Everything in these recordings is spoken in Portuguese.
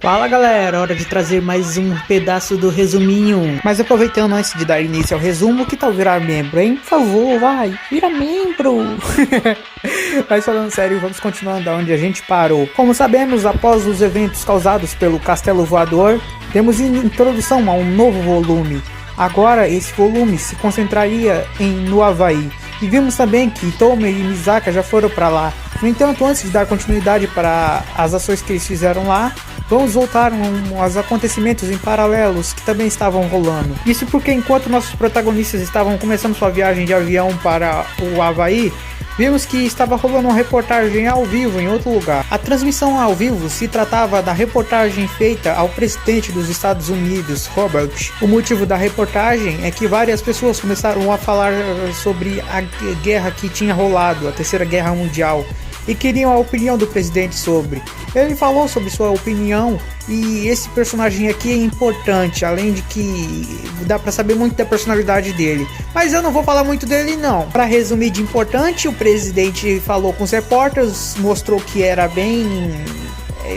Fala galera, hora de trazer mais um pedaço do resuminho. Mas aproveitando antes de dar início ao resumo, que tal virar membro, hein? Por favor, vai, vira membro. Mas falando sério, vamos continuando onde a gente parou. Como sabemos, após os eventos causados pelo Castelo Voador, temos introdução a um novo volume. Agora esse volume se concentraria no Havaí. E vimos também que Tomer e Misaka já foram para lá. No entanto, antes de dar continuidade para as ações que eles fizeram lá, vamos voltar aos acontecimentos em paralelos que também estavam rolando. Isso porque enquanto nossos protagonistas estavam começando sua viagem de avião para o Havaí, vimos que estava rolando uma reportagem ao vivo em outro lugar. A transmissão ao vivo se tratava da reportagem feita ao presidente dos Estados Unidos, Robert. O motivo da reportagem é que várias pessoas começaram a falar sobre a guerra que tinha rolado, a Terceira Guerra Mundial, e queriam a opinião do presidente sobre. Ele falou sobre sua opinião e esse personagem aqui é importante, além de que dá pra saber muito da personalidade dele. Mas eu não vou falar muito dele não. Pra resumir de importante, o presidente falou com os repórteres, mostrou que era bem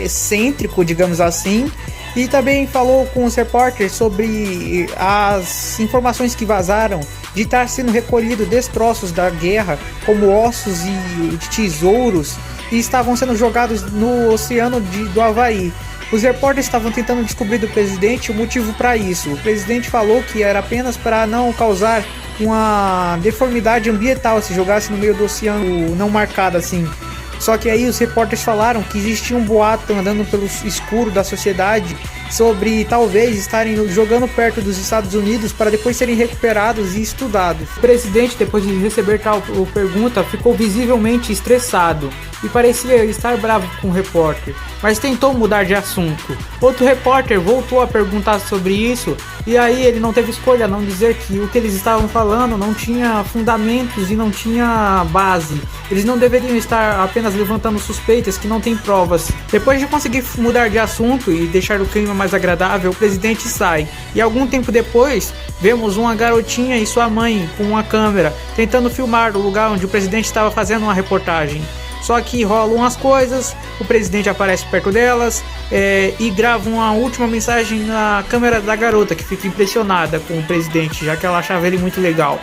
excêntrico, digamos assim. E também falou com os repórteres sobre as informações que vazaram de estar sendo recolhido destroços da guerra, como ossos e tesouros, e estavam sendo jogados no oceano do Havaí. Os repórteres estavam tentando descobrir do presidente o motivo para isso. O presidente falou que era apenas para não causar uma deformidade ambiental se jogasse no meio do oceano não marcado assim. Só que aí os repórteres falaram que existia um boato andando pelo escuro da sociedade sobre talvez estarem jogando perto dos Estados Unidos para depois serem recuperados e estudados. O presidente, depois de receber tal pergunta, ficou visivelmente estressado e parecia estar bravo com o repórter, mas tentou mudar de assunto. Outro repórter voltou a perguntar sobre isso e aí ele não teve escolha a não dizer que o que eles estavam falando não tinha fundamentos e não tinha base. Eles não deveriam estar apenas levantando suspeitas que não têm provas. Depois de conseguir mudar de assunto e deixar o clima mais agradável, o presidente sai. E algum tempo depois, vemos uma garotinha e sua mãe com uma câmera tentando filmar o lugar onde o presidente estava fazendo uma reportagem. Só que rolam as coisas, o presidente aparece perto delas e grava uma última mensagem na câmera da garota, que fica impressionada com o presidente, já que ela achava ele muito legal.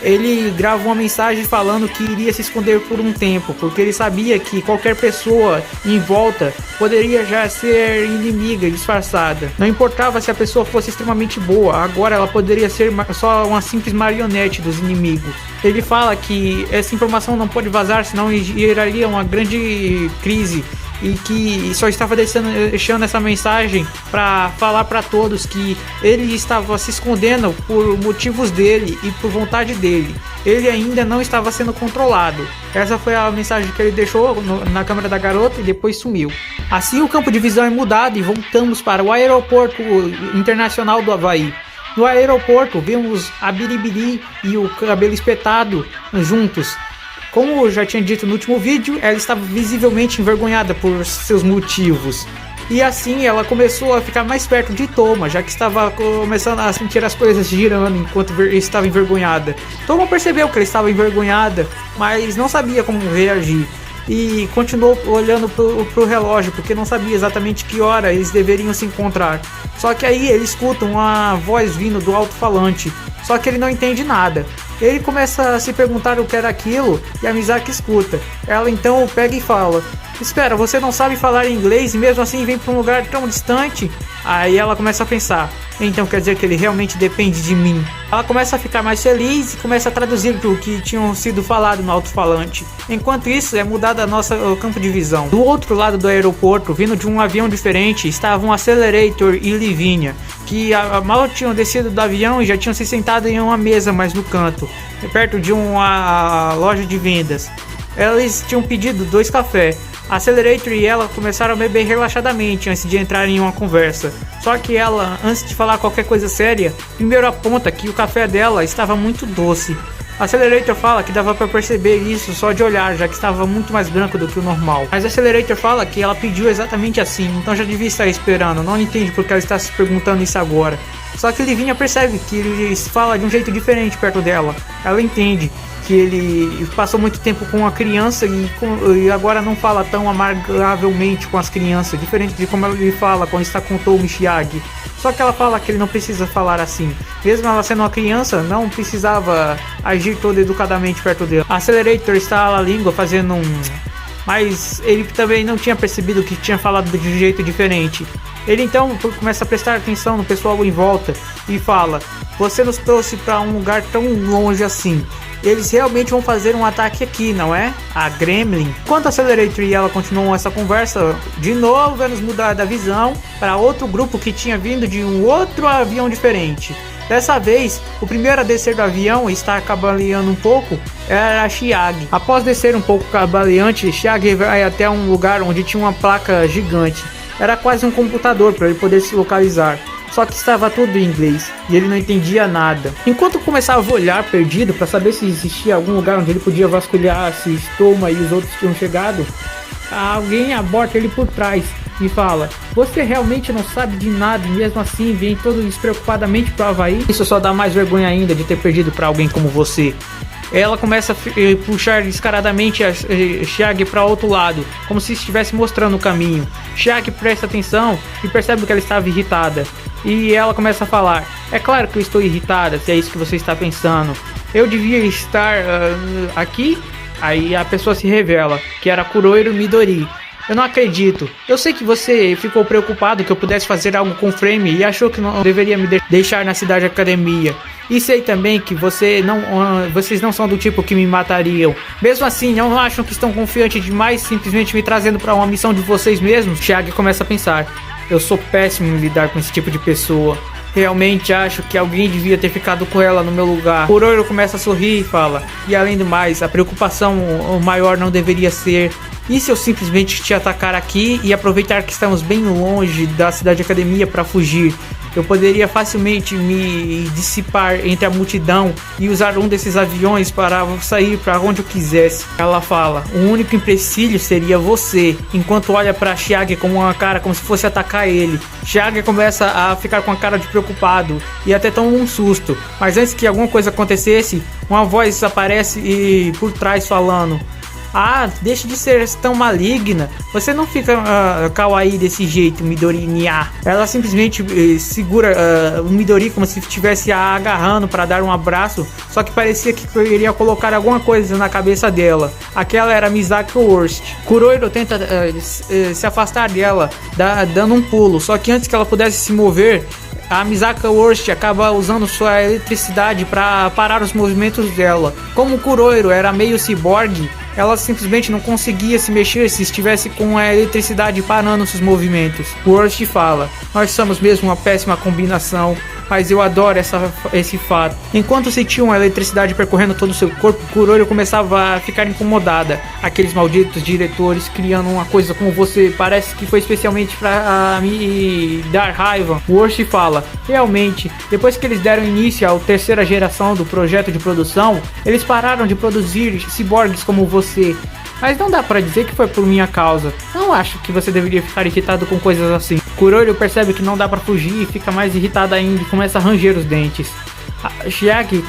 Ele grava uma mensagem falando que iria se esconder por um tempo, porque ele sabia que qualquer pessoa em volta poderia já ser inimiga disfarçada. Não importava se a pessoa fosse extremamente boa, agora ela poderia ser só uma simples marionete dos inimigos. Ele fala que essa informação não pode vazar, senão geraria uma grande crise, e que só estava deixando essa mensagem para falar para todos que ele estava se escondendo por motivos dele e por vontade dele. Ele ainda não estava sendo controlado. Essa foi a mensagem que ele deixou na câmera da garota e depois sumiu. Assim o campo de visão é mudado e voltamos para o aeroporto internacional do Havaí. No aeroporto vemos a Biribiri e o cabelo espetado juntos. Como eu já tinha dito no último vídeo, ela estava visivelmente envergonhada por seus motivos. E assim ela começou a ficar mais perto de Toma, já que estava começando a sentir as coisas girando enquanto estava envergonhada. Toma percebeu que ela estava envergonhada, mas não sabia como reagir. E continuou olhando pro relógio, porque não sabia exatamente que hora eles deveriam se encontrar. Só que aí ele escuta uma voz vindo do alto-falante, só que ele não entende nada. Ele começa a se perguntar o que era aquilo e a Misaka escuta. Ela então pega e fala: "Espera, você não sabe falar inglês e mesmo assim vem para um lugar tão distante?" Aí ela começa a pensar: então quer dizer que ele realmente depende de mim. Ela começa a ficar mais feliz e começa a traduzir o que tinham sido falado no alto-falante. Enquanto isso, é mudado o campo de visão. Do outro lado do aeroporto, vindo de um avião diferente, estavam Accelerator e Livinha, que mal tinham descido do avião e já tinham se sentado em uma mesa mais no canto, perto de uma loja de vendas. Eles tinham pedido 2 cafés. A Accelerator e ela começaram a beber relaxadamente antes de entrar em uma conversa. Só que ela, antes de falar qualquer coisa séria, primeiro aponta que o café dela estava muito doce. A Accelerator fala que dava pra perceber isso só de olhar, já que estava muito mais branco do que o normal. Mas a Accelerator fala que ela pediu exatamente assim, então já devia estar esperando. Não entende porque ela está se perguntando isso agora. Só que Livinha percebe que ele fala de um jeito diferente perto dela. Ela entende que ele passou muito tempo com a criança e agora não fala tão amargavelmente com as crianças, diferente de como ele fala quando está com o Touma e Chiagi. Só que ela fala que ele não precisa falar assim. Mesmo ela sendo uma criança, não precisava agir todo educadamente perto dele. A Accelerator está a língua fazendo mas ele também não tinha percebido que tinha falado de um jeito diferente. Ele então começa a prestar atenção no pessoal em volta e fala: você nos trouxe para um lugar tão longe assim. Eles realmente vão fazer um ataque aqui, não é? A Gremlin. Enquanto a Accelerator e ela continuam essa conversa, de novo vamos mudar da visão para outro grupo que tinha vindo de um outro avião diferente. Dessa vez, o primeiro a descer do avião e estar cabaleando um pouco era Chiagi. Após descer um pouco cabaleante, Chiagi vai até um lugar onde tinha uma placa gigante. Era quase um computador para ele poder se localizar. Só que estava tudo em inglês e ele não entendia nada. Enquanto começava a olhar perdido para saber se existia algum lugar onde ele podia vasculhar se Touma e os outros tinham chegado, alguém aborda ele por trás e fala: você realmente não sabe de nada e mesmo assim vem todo despreocupadamente pro Havaí? Isso só dá mais vergonha ainda de ter perdido para alguém como você. Ela começa a puxar descaradamente a Chiagi para outro lado, como se estivesse mostrando o caminho. Chiagi presta atenção e percebe que ela estava irritada. E ela começa a falar: é claro que eu estou irritada, se é isso que você está pensando. Eu devia estar aqui? Aí a pessoa se revela que era Kurohiro Midori. Eu não acredito. Eu sei que você ficou preocupado que eu pudesse fazer algo com o Frame e achou que não deveria me deixar na cidade academia. E sei também que vocês não são do tipo que me matariam. Mesmo assim, não acham que estão confiantes demais simplesmente me trazendo para uma missão de vocês mesmos? Chiagi começa a pensar: eu sou péssimo em lidar com esse tipo de pessoa. Realmente acho que alguém devia ter ficado com ela no meu lugar. Kurohiro começa a sorrir e fala: e além do mais, a preocupação maior não deveria ser: e se eu simplesmente te atacar aqui e aproveitar que estamos bem longe da cidade academia para fugir? Eu poderia facilmente me dissipar entre a multidão e usar um desses aviões para sair para onde eu quisesse. Ela fala: o único empecilho seria você. Enquanto olha para Chiagi com uma cara como se fosse atacar ele. Chiagi começa a ficar com a cara de preocupado e até toma um susto. Mas antes que alguma coisa acontecesse, uma voz aparece e por trás falando: ah, deixe de ser tão maligna. Você não fica kawaii desse jeito, Midori Nya. Ela simplesmente segura o Midori como se estivesse agarrando para dar um abraço. Só que parecia que iria colocar alguma coisa na cabeça dela. Aquela era Misaki Worst. Kurohiro tenta se afastar dela, dando um pulo. Só que antes que ela pudesse se mover, a Misaki Worst acaba usando sua eletricidade para parar os movimentos dela. Como Kurohiro era meio ciborgue, ela simplesmente não conseguia se mexer se estivesse com a eletricidade parando seus movimentos. Worst fala: nós somos mesmo uma péssima combinação, mas eu adoro esse fato. Enquanto sentia uma eletricidade percorrendo todo o seu corpo, Kurohiro começava a ficar incomodada. Aqueles malditos diretores criando uma coisa como você, parece que foi especialmente para me dar raiva. Worst fala: realmente, depois que eles deram início à terceira geração do projeto de produção, eles pararam de produzir ciborgues como você. Mas não dá pra dizer que foi por minha causa. Não acho que você deveria ficar irritado com coisas assim. Kurohiro percebe que não dá pra fugir e fica mais irritada ainda e começa a ranger os dentes. Chiagi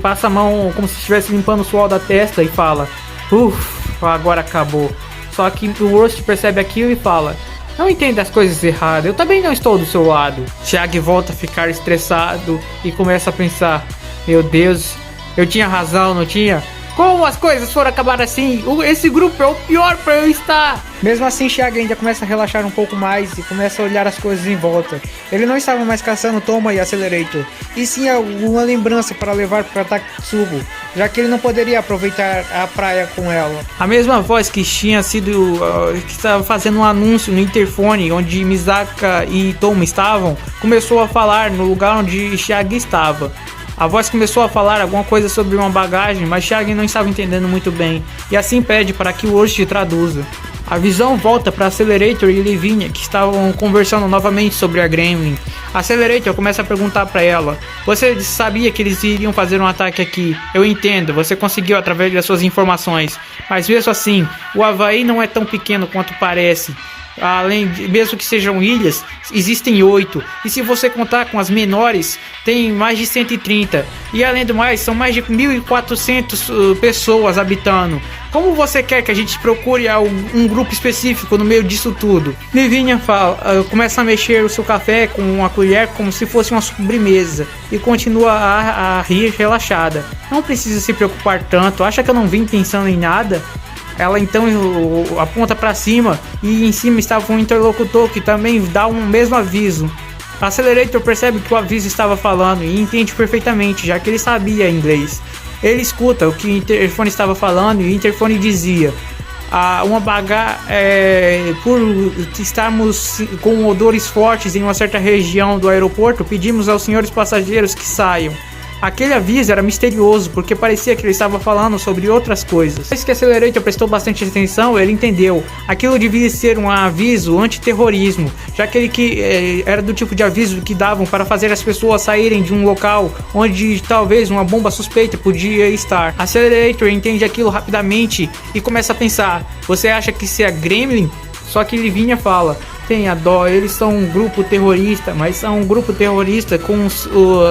passa a mão como se estivesse limpando o suor da testa e fala: agora acabou. Só que o Worst percebe aquilo e fala: não entenda as coisas erradas, eu também não estou do seu lado. Chiagi volta a ficar estressado e começa a pensar: meu Deus, eu tinha razão, não tinha? Como as coisas foram acabar assim? Esse grupo é o pior pra eu estar. Mesmo assim, Chiagi ainda começa a relaxar um pouco mais e começa a olhar as coisas em volta. Ele não estava mais caçando Touma e Accelerator, e sim alguma lembrança para levar para Taketsubo, já que ele não poderia aproveitar a praia com ela. A mesma voz que tinha sido que estava fazendo um anúncio no interfone onde Misaka e Touma estavam, começou a falar no lugar onde Chiagi estava. A voz começou a falar alguma coisa sobre uma bagagem, mas Chiagi não estava entendendo muito bem, e assim pede para que o Worst traduza. A visão volta para Accelerator e Livinha, que estavam conversando novamente sobre a Gremlin. Accelerator começa a perguntar para ela: você sabia que eles iriam fazer um ataque aqui? Eu entendo, você conseguiu através das suas informações, mas mesmo assim, o Havaí não é tão pequeno quanto parece. Mesmo que sejam ilhas, existem 8. E se você contar com as menores, tem mais de 130. E além do mais, são mais de 1.400 pessoas habitando. Como você quer que a gente procure um grupo específico no meio disso tudo? Livinha começa a mexer o seu café com uma colher como se fosse uma sobremesa. E continua a rir relaxada. Não precisa se preocupar tanto. Acha que eu não vim pensando em nada? Ela então aponta para cima e em cima estava um interlocutor que também dá um mesmo aviso. Accelerator percebe que o aviso estava falando e entende perfeitamente, já que ele sabia inglês. Ele escuta o que o interfone estava falando e o interfone dizia: por estarmos com odores fortes em uma certa região do aeroporto, pedimos aos senhores passageiros que saiam. Aquele aviso era misterioso, porque parecia que ele estava falando sobre outras coisas. Depois que Accelerator prestou bastante atenção, ele entendeu. Aquilo devia ser um aviso antiterrorismo, já que ele era do tipo de aviso que davam para fazer as pessoas saírem de um local onde talvez uma bomba suspeita podia estar. Accelerator entende aquilo rapidamente e começa a pensar: você acha que isso é a Gremlin? Só que Livinha fala: tenha dó, eles são um grupo terrorista, mas são um grupo terrorista com os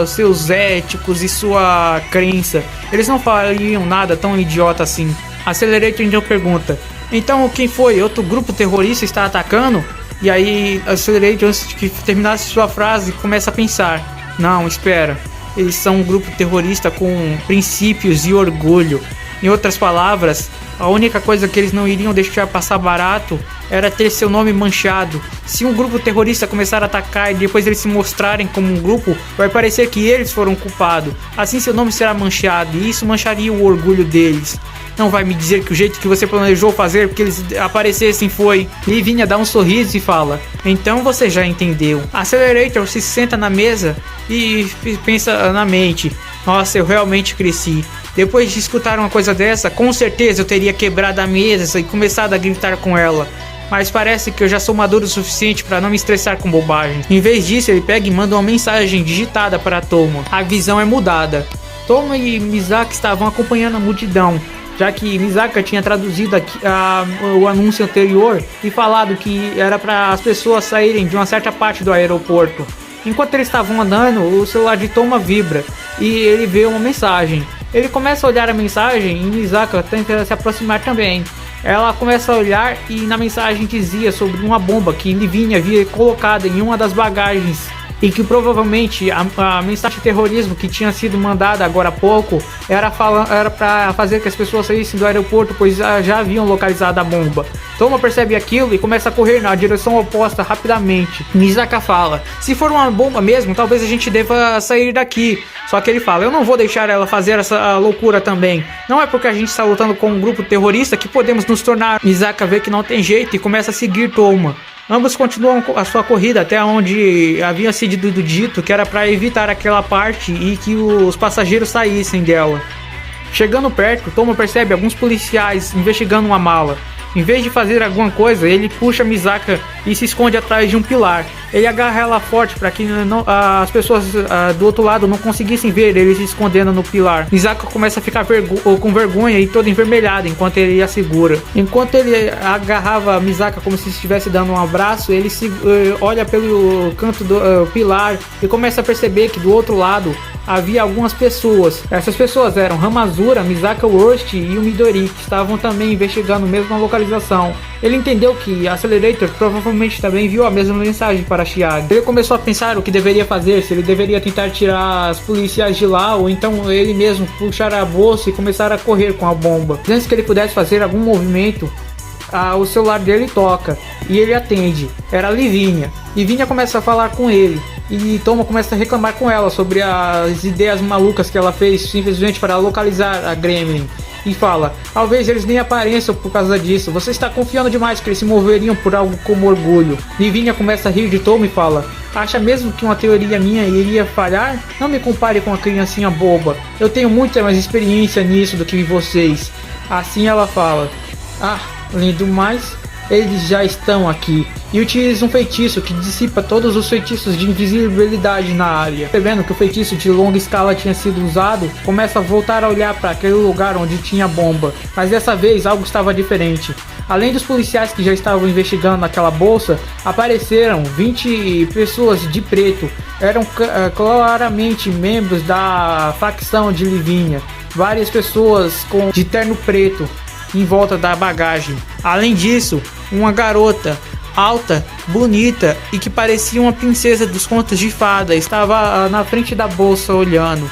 seus éticos e sua crença. Eles não fariam nada tão idiota assim. Accelerator então pergunta: então quem foi? Outro grupo terrorista está atacando? E aí Accelerator, antes de que terminasse sua frase, começa a pensar: não, espera, eles são um grupo terrorista com princípios e orgulho. Em outras palavras, a única coisa que eles não iriam deixar passar barato era ter seu nome manchado. Se um grupo terrorista começar a atacar e depois eles se mostrarem como um grupo, vai parecer que eles foram culpados. Assim seu nome será manchado e isso mancharia o orgulho deles. Não vai me dizer que o jeito que você planejou fazer porque eles aparecessem foi... Livinha dá um sorriso e fala: então você já entendeu. Accelerator se senta na mesa e pensa na mente: nossa, eu realmente cresci. Depois de escutar uma coisa dessa, com certeza eu teria quebrado a mesa e começado a gritar com ela. Mas parece que eu já sou maduro o suficiente para não me estressar com bobagens. Em vez disso, ele pega e manda uma mensagem digitada para Touma. A visão é mudada. Touma e Misaka estavam acompanhando a multidão, já que Misaka tinha traduzido o anúncio anterior e falado que era para as pessoas saírem de uma certa parte do aeroporto. Enquanto eles estavam andando, o celular de Touma vibra e ele vê uma mensagem. Ele começa a olhar a mensagem e Misaka tenta se aproximar também. Ela começa a olhar e na mensagem dizia sobre uma bomba que Livinha havia colocado em uma das bagagens e que provavelmente a mensagem de terrorismo que tinha sido mandada agora há pouco era para fazer que as pessoas saíssem do aeroporto, pois já haviam localizado a bomba. Touma percebe aquilo e começa a correr na direção oposta rapidamente. Misaka fala: se for uma bomba mesmo, talvez a gente deva sair daqui. Só que ele fala: eu não vou deixar ela fazer essa loucura também. Não é porque a gente está lutando com um grupo terrorista que podemos nos tornar. Misaka vê que não tem jeito e começa a seguir Touma. Ambos continuam a sua corrida até onde havia sido dito que era para evitar aquela parte e que os passageiros saíssem dela. Chegando perto, Touma percebe alguns policiais investigando uma mala. Em vez de fazer alguma coisa, ele puxa Misaka e se esconde atrás de um pilar. Ele agarra ela forte para que as pessoas do outro lado não conseguissem ver ele se escondendo no pilar. Misaka começa a ficar com vergonha e toda envermelhada enquanto ele a segura. Enquanto ele agarrava Misaka como se estivesse dando um abraço, ele olha pelo canto do pilar e começa a perceber que do outro lado havia algumas pessoas. Essas pessoas eram Hamazura, Misaka Worst e o Midori, que estavam também investigando a mesma localização. Ele entendeu que Accelerator provavelmente também viu a mesma mensagem para Chiagi. Ele começou a pensar o que deveria fazer, se ele deveria tentar tirar os policiais de lá ou então ele mesmo puxar a bolsa e começar a correr com a bomba. Antes que ele pudesse fazer algum movimento, o celular dele toca e ele atende. Era Livinha. Livinha começa a falar com ele e Touma começa a reclamar com ela sobre as ideias malucas que ela fez simplesmente para localizar a Gremlin. E fala: talvez eles nem apareçam por causa disso. Você está confiando demais que eles se moveriam por algo como orgulho. Livinha começa a rir de Touma e fala: acha mesmo que uma teoria minha iria falhar? Não me compare com uma criancinha boba. Eu tenho muita mais experiência nisso do que vocês. Assim ela fala: além do mais, eles já estão aqui, e utiliza um feitiço que dissipa todos os feitiços de invisibilidade na área. Percebendo que o feitiço de longa escala tinha sido usado, começa a voltar a olhar para aquele lugar onde tinha bomba, mas dessa vez algo estava diferente. Além dos policiais que já estavam investigando aquela bolsa, apareceram 20 pessoas de preto. Eram claramente membros da facção de Livinha. Várias pessoas de terno preto em volta da bagagem. Além disso, uma garota alta, bonita e que parecia uma princesa dos contos de fada estava na frente da bolsa olhando.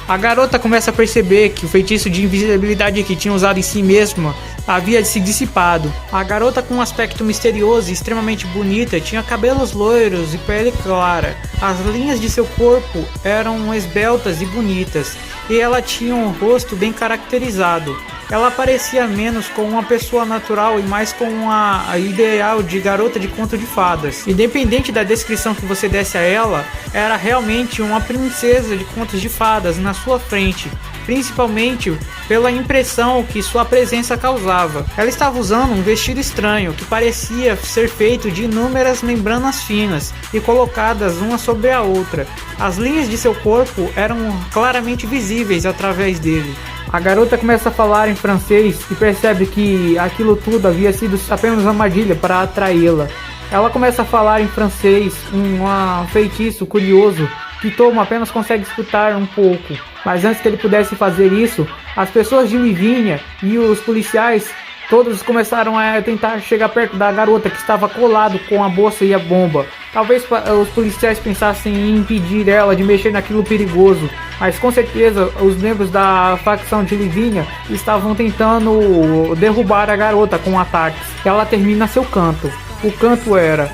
A garota começa a perceber que o feitiço de invisibilidade que tinha usado em si mesma havia se dissipado. A garota, com um aspecto misterioso e extremamente bonita, tinha cabelos loiros e pele clara. As linhas de seu corpo eram esbeltas e bonitas, e ela tinha um rosto bem caracterizado. Ela parecia menos com uma pessoa natural e mais com a ideal de garota de conto de fadas. Independente da descrição que você desse a ela, era realmente uma princesa de contos de fadas na sua frente, principalmente pela impressão que sua presença causava. Ela estava usando um vestido estranho, que parecia ser feito de inúmeras membranas finas e colocadas uma sobre a outra. As linhas de seu corpo eram claramente visíveis através dele. A garota começa a falar em francês e percebe que aquilo tudo havia sido apenas uma armadilha para atraí-la. Ela começa a falar em francês, um feitiço curioso que Touma apenas consegue escutar um pouco. Mas antes que ele pudesse fazer isso, as pessoas de Livinha e os policiais todos começaram a tentar chegar perto da garota que estava colado com a bolsa e a bomba. Talvez os policiais pensassem em impedir ela de mexer naquilo perigoso, mas com certeza os membros da facção de Livinha estavam tentando derrubar a garota com ataques. Ela termina seu canto. O canto era: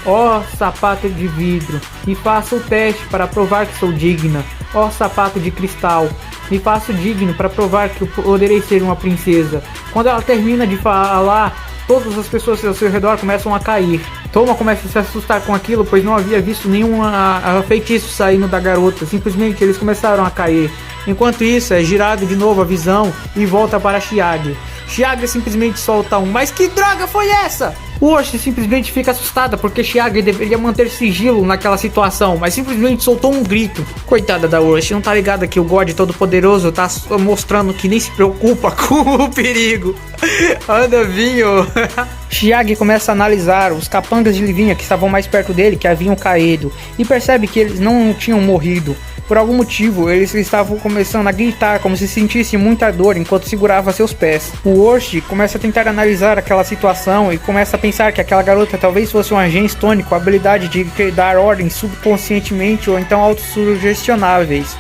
ó sapato de vidro, me faça o teste para provar que sou digna. Ó sapato de cristal, me faço digno para provar que eu poderei ser uma princesa. Quando ela termina de falar, todas as pessoas ao seu redor começam a cair. Touma começa a se assustar com aquilo, pois não havia visto nenhum feitiço saindo da garota. Simplesmente eles começaram a cair. Enquanto isso, é girado de novo a visão e volta para Chiage. Chiage simplesmente solta um: mas que droga foi essa? Urshi simplesmente fica assustada porque Chiage deveria manter sigilo naquela situação, mas simplesmente soltou um grito. Coitada da Urshi, não tá ligada que o God Todo-Poderoso tá mostrando que nem se preocupa com o perigo. Anda, vinho. Chiage começa a analisar os capangas de Livinha que estavam mais perto dele, que haviam caído, e percebe que eles não tinham morrido. Por algum motivo, eles estavam começando a gritar como se sentissem muita dor enquanto segurava seus pés. O Urshi começa a tentar analisar aquela situação e começa a pensar que aquela garota talvez fosse um agente tônico com a habilidade de dar ordens subconscientemente ou então autossugestionáveis.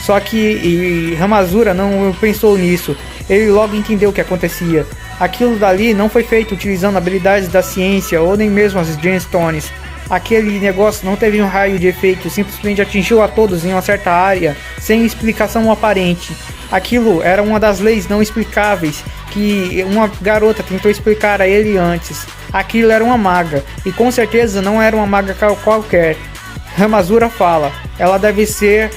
Só que Hamazura não pensou nisso. Ele logo entendeu o que acontecia. Aquilo dali não foi feito utilizando habilidades da ciência ou nem mesmo as gemstones. Aquele negócio não teve um raio de efeito, simplesmente atingiu a todos em uma certa área, sem explicação aparente. Aquilo era uma das leis não explicáveis que uma garota tentou explicar a ele antes. Aquilo era uma maga, e com certeza não era uma maga qualquer. Hamazura fala: ela deve ser...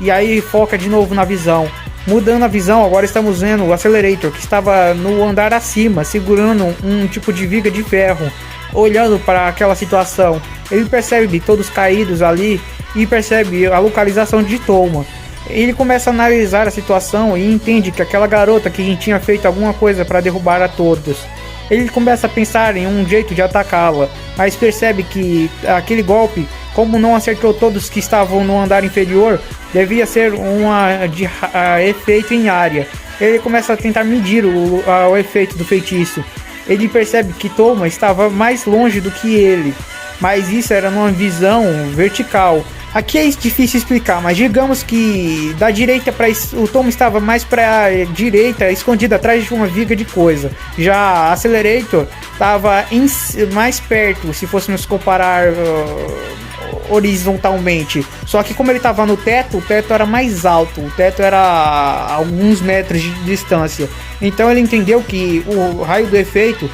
E aí foca de novo na visão. Mudando a visão, agora estamos vendo o Accelerator, que estava no andar acima, segurando um tipo de viga de ferro, olhando para aquela situação. Ele percebe todos caídos ali e percebe a localização de Touma. Ele começa a analisar a situação e entende que aquela garota que tinha feito alguma coisa para derrubar a todos. Ele começa a pensar em um jeito de atacá-la, mas percebe que aquele golpe, como não acertou todos que estavam no andar inferior, devia ser efeito em área. Ele começa a tentar medir o efeito do feitiço. Ele percebe que Touma estava mais longe do que ele, mas isso era numa visão vertical. Aqui é difícil explicar, mas digamos que da direita para o Touma estava mais para a direita, escondido atrás de uma viga de coisa. Já a Accelerator estava mais perto, se fôssemos comparar horizontalmente. Só que como ele estava no teto, o teto era mais alto, o teto era a alguns metros de distância. Então ele entendeu que o raio do efeito,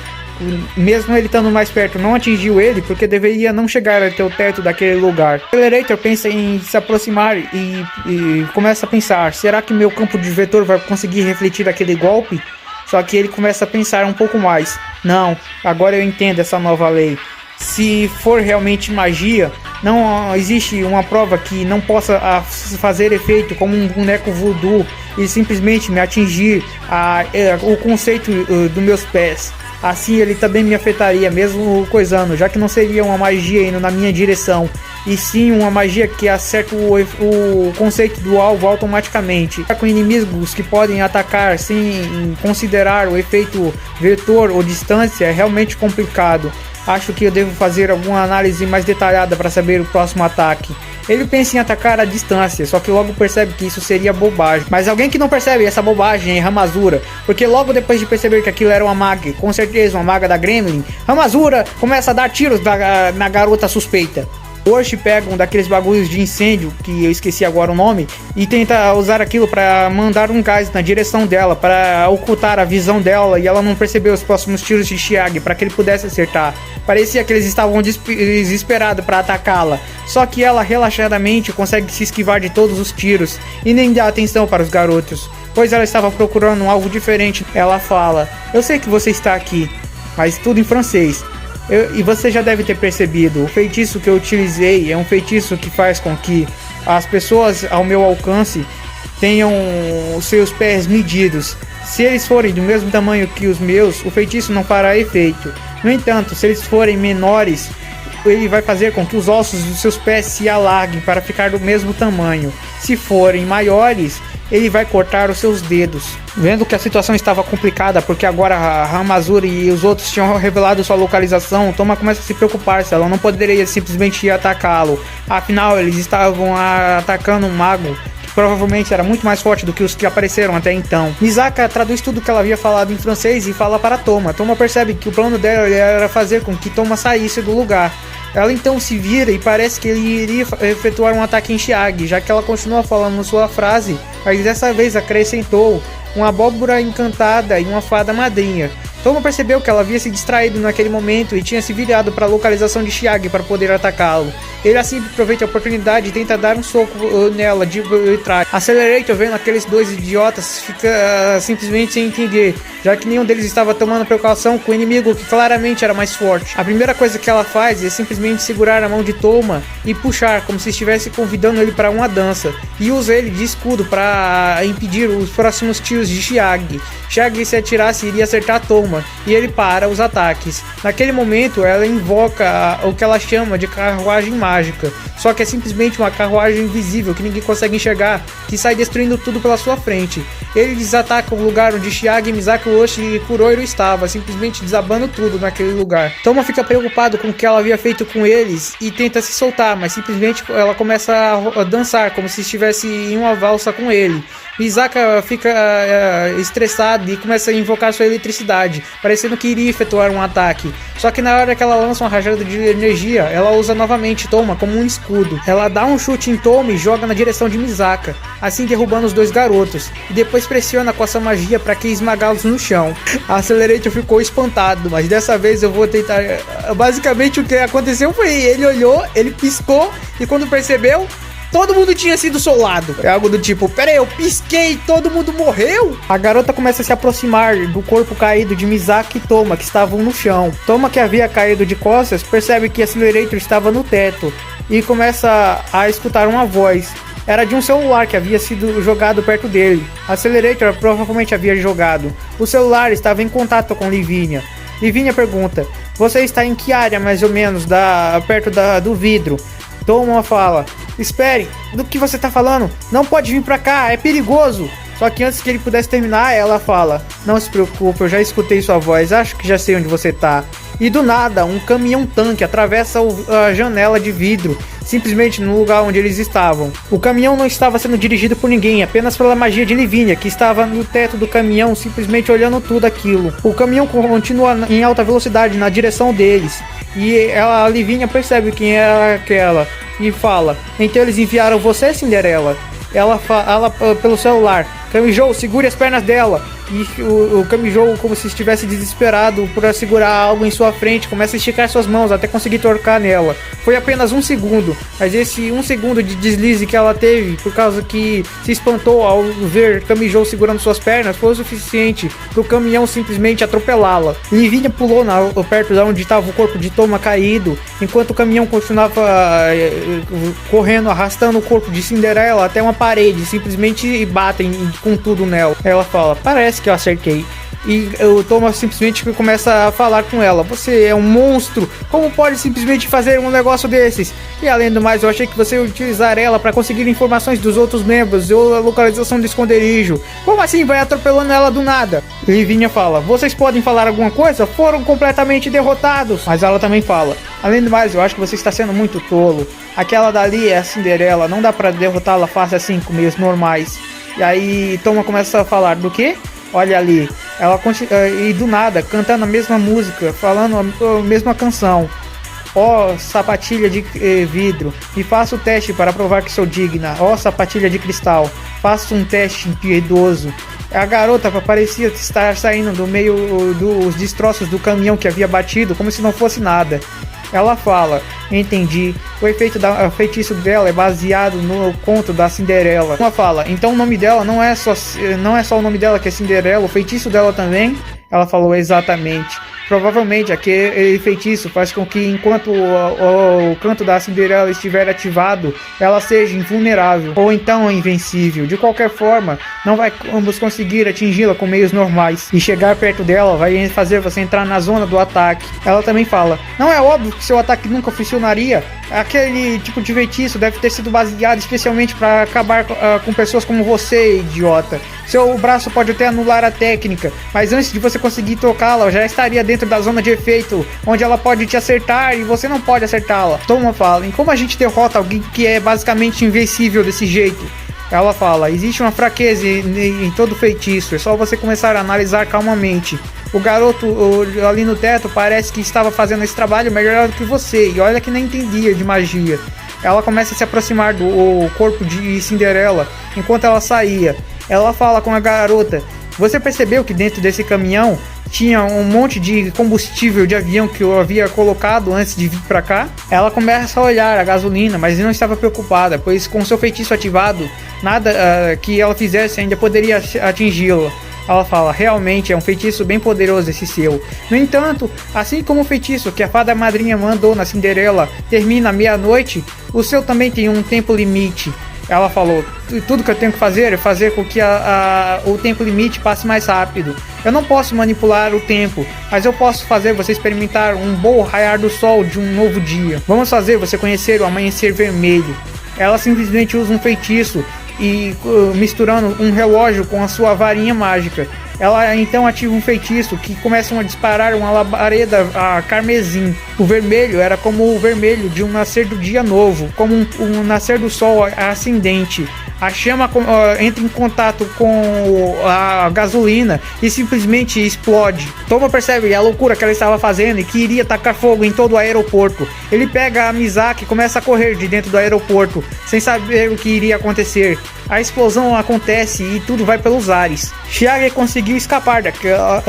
mesmo ele estando mais perto, não atingiu ele, porque deveria não chegar até o teto daquele lugar. O Accelerator pensa em se aproximar e começa a pensar: será que meu campo de vetor vai conseguir refletir aquele golpe? Só que ele começa a pensar um pouco mais. Não, agora eu entendo essa nova lei. Se for realmente magia, não existe uma prova que não possa fazer efeito como um boneco voodoo e simplesmente me atingir o conceito dos meus pés. Assim ele também me afetaria, mesmo coisando, já que não seria uma magia indo na minha direção, e sim uma magia que acerta o conceito do alvo automaticamente. Com inimigos que podem atacar sem considerar o efeito vetor ou distância é realmente complicado. Acho que eu devo fazer alguma análise mais detalhada para saber o próximo ataque. Ele pensa em atacar à distância, só que logo percebe que isso seria bobagem. Mas alguém que não percebe essa bobagem é Ramazura, porque logo depois de perceber que aquilo era uma maga, com certeza uma maga da Gremlin, Ramazura começa a dar tiros na garota suspeita. Hoje pega um daqueles bagulhos de incêndio, que eu esqueci agora o nome, e tenta usar aquilo para mandar um gás na direção dela, para ocultar a visão dela e ela não perceber os próximos tiros de Chiage, para que ele pudesse acertar. Parecia que eles estavam desesperados para atacá-la, só que ela relaxadamente consegue se esquivar de todos os tiros e nem dá atenção para os garotos, pois ela estava procurando um alvo diferente. Ela fala: "Eu sei que você está aqui, mas tudo em francês. E você já deve ter percebido, o feitiço que eu utilizei é um feitiço que faz com que as pessoas ao meu alcance tenham os seus pés medidos. Se eles forem do mesmo tamanho que os meus, o feitiço não fará efeito. No entanto, se eles forem menores, ele vai fazer com que os ossos dos seus pés se alarguem para ficar do mesmo tamanho. Se forem maiores, ele vai cortar os seus dedos." Vendo que a situação estava complicada, porque agora a Ramazura e os outros tinham revelado sua localização, Toma começa a se preocupar se ela não poderia simplesmente ir atacá-lo. Afinal, eles estavam atacando um mago que provavelmente era muito mais forte do que os que apareceram até então. Misaka traduz tudo que ela havia falado em francês e fala para Toma. Toma percebe que o plano dela era fazer com que Toma saísse do lugar. Ela então se vira e parece que ele iria efetuar um ataque em Chiage, já que ela continua falando sua frase, mas dessa vez acrescentou uma abóbora encantada e uma fada madrinha. Toma percebeu que ela havia se distraído naquele momento e tinha se virado para a localização de Chiage para poder atacá-lo. Ele assim aproveita a oportunidade e tenta dar um soco nela de trás. Accelerator, vendo aqueles dois idiotas, fica simplesmente sem entender, já que nenhum deles estava tomando precaução com o inimigo que claramente era mais forte. A primeira coisa que ela faz é simplesmente segurar a mão de Toma e puxar, como se estivesse convidando ele para uma dança, e usa ele de escudo para impedir os próximos tiros de Chiage. Chiage, se atirasse, iria acertar Toma, e ele para os ataques. Naquele momento, ela invoca o que ela chama de carruagem mágica, só que é simplesmente uma carruagem invisível que ninguém consegue enxergar, que sai destruindo tudo pela sua frente. Eles atacam o lugar onde Chiage, Misaki, Oshi e Kuroiro estava, simplesmente desabando tudo naquele lugar. Toma fica preocupado com o que ela havia feito com eles e tenta se soltar, mas simplesmente ela começa a dançar como se estivesse em uma valsa com ele. Misaka fica estressada e começa a invocar sua eletricidade, parecendo que iria efetuar um ataque. Só que na hora que ela lança uma rajada de energia, ela usa novamente Toma como um escudo. Ela dá um chute em Toma e joga na direção de Misaka, assim derrubando os dois garotos, e depois pressiona com essa magia para que esmagá-los no chão. A Accelerator ficou espantado, mas dessa vez eu vou tentar... Basicamente o que aconteceu foi, ele olhou, ele piscou, e quando percebeu, todo mundo tinha sido solado. É algo do tipo: "Pera aí, eu pisquei, todo mundo morreu?" A garota começa a se aproximar do corpo caído de Misaki e Toma, que estavam no chão. Toma, que havia caído de costas, percebe que Accelerator estava no teto e começa a escutar uma voz. Era de um celular que havia sido jogado perto dele. Accelerator provavelmente havia jogado. O celular estava em contato com Livinha. Livinha pergunta: "Você está em que área mais ou menos perto do vidro?" Toma fala: "Espere, do que você tá falando? Não pode vir pra cá, é perigoso." Só que antes que ele pudesse terminar, ela fala: "Não se preocupe, eu já escutei sua voz, acho que já sei onde você tá." E do nada, um caminhão-tanque atravessa a janela de vidro, simplesmente no lugar onde eles estavam. O caminhão não estava sendo dirigido por ninguém, apenas pela magia de Livinha, que estava no teto do caminhão, simplesmente olhando tudo aquilo. O caminhão continua em alta velocidade na direção deles, e a Livinha percebe quem é aquela e fala: "Então eles enviaram você, Cinderela?" Ela fala pelo celular: "Camijo, segure as pernas dela." E o Kamijo, como se estivesse desesperado por segurar algo em sua frente, começa a esticar suas mãos até conseguir tocar nela. Foi apenas 1 segundo, mas esse 1 segundo de deslize que ela teve, por causa que se espantou ao ver Kamijo segurando suas pernas, foi o suficiente para o caminhão simplesmente atropelá-la. Livinha pulou perto de onde estava o corpo de Toma caído, enquanto o caminhão continuava correndo, arrastando o corpo de Cinderela até uma parede, simplesmente batem com tudo nela. Ela fala, parece que eu acertei. E o Thomas simplesmente começa a falar com ela, você é um monstro, como pode simplesmente fazer um negócio desses? E além do mais, eu achei que você ia utilizar ela para conseguir informações dos outros membros ou a localização do esconderijo. Como assim vai atropelando ela do nada? Livinha fala, vocês podem falar alguma coisa? Foram completamente derrotados. Mas ela também fala, além do mais, eu acho que você está sendo muito tolo. Aquela dali é a Cinderela, não dá para derrotá-la fácil assim com meios normais. E aí Toma começa a falar, do quê? Olha ali, ela e do nada, cantando a mesma música, falando a mesma canção. Ó, sapatilha de vidro, me faça o teste para provar que sou digna. Ó, sapatilha de cristal, faça um teste impiedoso. A garota parecia estar saindo do meio dos destroços do caminhão que havia batido, como se não fosse nada. Ela fala, entendi, o feitiço dela é baseado no conto da Cinderela. Ela fala, então o nome dela não é só o nome dela que é Cinderela, o feitiço dela também? Ela falou, exatamente. Provavelmente aquele feitiço faz com que enquanto o canto da Cinderela estiver ativado, ela seja invulnerável, ou então invencível. De qualquer forma, não vamos conseguir atingi-la com meios normais, e chegar perto dela vai fazer você entrar na zona do ataque. Ela também fala, não é óbvio que seu ataque nunca funcionaria? Aquele tipo de feitiço deve ter sido baseado especialmente para acabar com pessoas como você, idiota. Seu braço pode até anular a técnica, mas antes de você conseguir tocá-la, já estaria dentro da zona de efeito, onde ela pode te acertar e você não pode acertá-la. Toma fala, em como a gente derrota alguém que é basicamente invencível desse jeito? Ela fala, existe uma fraqueza em todo feitiço, é só você começar a analisar calmamente. O garoto ali no teto parece que estava fazendo esse trabalho melhor do que você, e olha que nem entendia de magia. Ela começa a se aproximar do corpo de Cinderela, enquanto ela saía. Ela fala com a garota, você percebeu que dentro desse caminhão tinha um monte de combustível de avião que eu havia colocado antes de vir pra cá? Ela começa a olhar a gasolina, mas não estava preocupada, pois com seu feitiço ativado, nada que ela fizesse ainda poderia atingi-la. Ela fala, realmente é um feitiço bem poderoso esse seu. No entanto, assim como o feitiço que a fada madrinha mandou na Cinderela termina à meia-noite, o seu também tem um tempo limite. Ela falou, tudo que eu tenho que fazer é fazer com que o tempo limite passe mais rápido. Eu não posso manipular o tempo, mas eu posso fazer você experimentar um bom raiar do sol de um novo dia. Vamos fazer você conhecer o amanhecer vermelho. Ela simplesmente usa um feitiço e misturando um relógio com a sua varinha mágica. Ela então ativa um feitiço que começam a disparar uma labareda carmesim. O vermelho era como o vermelho de um nascer do dia novo, como um nascer do sol ascendente. A chama entra em contato com a gasolina e simplesmente explode. Toma percebe a loucura que ela estava fazendo e que iria tacar fogo em todo o aeroporto. Ele pega a Misaki e começa a correr de dentro do aeroporto, sem saber o que iria acontecer. A explosão acontece e tudo vai pelos ares. Chiage conseguiu escapar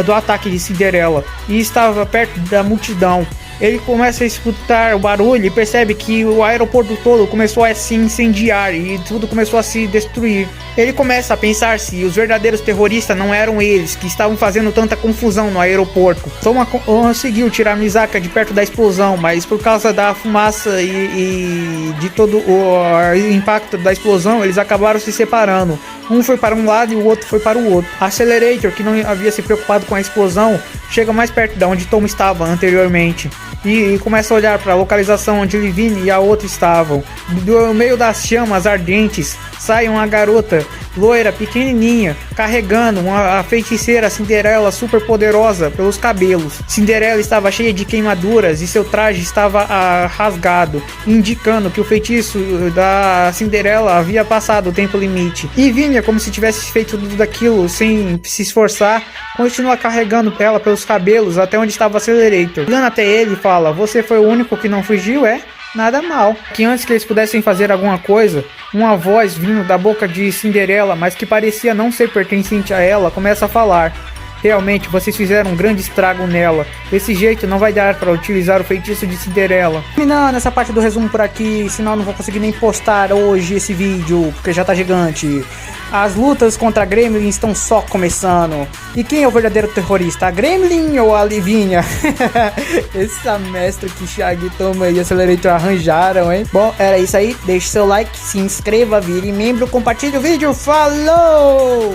do ataque de Cinderela e estava perto da multidão. Ele começa a escutar o barulho e percebe que o aeroporto todo começou a se incendiar e tudo começou a se destruir. Ele começa a pensar se os verdadeiros terroristas não eram eles que estavam fazendo tanta confusão no aeroporto. Toma conseguiu tirar Misaka de perto da explosão, mas por causa da fumaça e de todo o impacto da explosão, eles acabaram se separando. Um foi para um lado e o outro foi para o outro. Accelerator, que não havia se preocupado com a explosão, chega mais perto de onde Tom estava anteriormente e começa a olhar para a localização onde Livine e a outra estavam. Do meio das chamas ardentes sai uma garota loira, pequenininha, carregando a feiticeira Cinderela super poderosa pelos cabelos. Cinderela estava cheia de queimaduras e seu traje estava rasgado, indicando que o feitiço da Cinderela havia passado o tempo limite. E Vinha, como se tivesse feito tudo aquilo sem se esforçar, continua carregando ela pelos cabelos até onde estava o Accelerator. Olhando até ele, fala, você foi o único que não fugiu, é? Nada mal. Que antes que eles pudessem fazer alguma coisa, uma voz vindo da boca de Cinderela, mas que parecia não ser pertencente a ela, começa a falar. Realmente, vocês fizeram um grande estrago nela. Desse jeito, não vai dar para utilizar o feitiço de Cinderela. Terminando essa parte do resumo por aqui, senão eu não vou conseguir nem postar hoje esse vídeo, porque já tá gigante. As lutas contra a Gremlin estão só começando. E quem é o verdadeiro terrorista? A Gremlin ou a Livinha? Essa mestra que Shaggy, Toma e Accelerator arranjaram, hein? Bom, era isso aí. Deixe seu like, se inscreva, vire membro, compartilhe o vídeo. Falou!